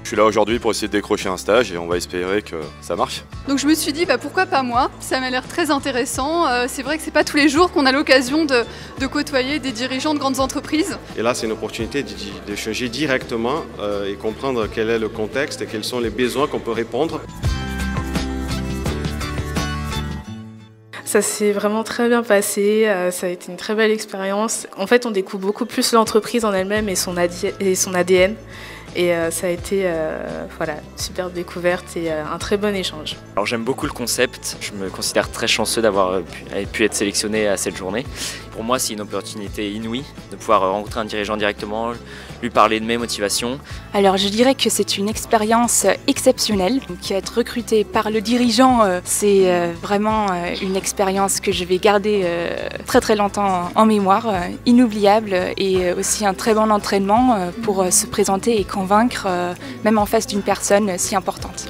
Je suis là aujourd'hui pour essayer de décrocher un stage et on va espérer que ça marche. Donc je me suis dit pourquoi pas moi, ça m'a l'air très intéressant. C'est vrai que c'est pas tous les jours qu'on a l'occasion de côtoyer des dirigeants de grandes entreprises. Et là c'est une opportunité d'échanger directement et comprendre quel est le contexte et quels sont les besoins qu'on peut répondre. Ça s'est vraiment très bien passé, ça a été une très belle expérience. En fait, on découvre beaucoup plus l'entreprise en elle-même et son ADN. Et ça a été voilà, une superbe découverte et un très bon échange. Alors j'aime beaucoup le concept, je me considère très chanceux d'avoir pu être sélectionné à cette journée. Pour moi, c'est une opportunité inouïe de pouvoir rencontrer un dirigeant directement, lui parler de mes motivations. Alors je dirais que c'est une expérience exceptionnelle. Donc, être recruté par le dirigeant, c'est vraiment une expérience que je vais garder très très longtemps en mémoire, inoubliable, et aussi un très bon entraînement pour se présenter et convaincre, même en face d'une personne si importante.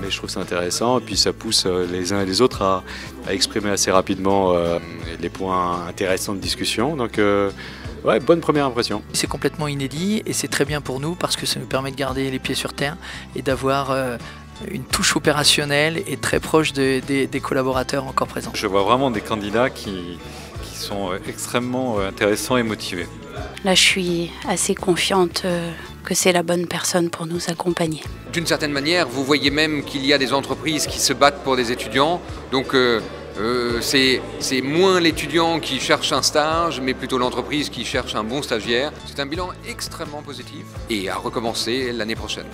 Mais je trouve ça intéressant et puis ça pousse les uns et les autres à exprimer assez rapidement les points intéressants de discussion. Donc ouais, bonne première impression. C'est complètement inédit et c'est très bien pour nous parce que ça nous permet de garder les pieds sur terre et d'avoir une touche opérationnelle et très proche des collaborateurs encore présents. Je vois vraiment des candidats qui sont extrêmement intéressants et motivés. Là, je suis assez confiante que c'est la bonne personne pour nous accompagner. D'une certaine manière, vous voyez même qu'il y a des entreprises qui se battent pour des étudiants. Donc c'est moins l'étudiant qui cherche un stage, mais plutôt l'entreprise qui cherche un bon stagiaire. C'est un bilan extrêmement positif et à recommencer l'année prochaine.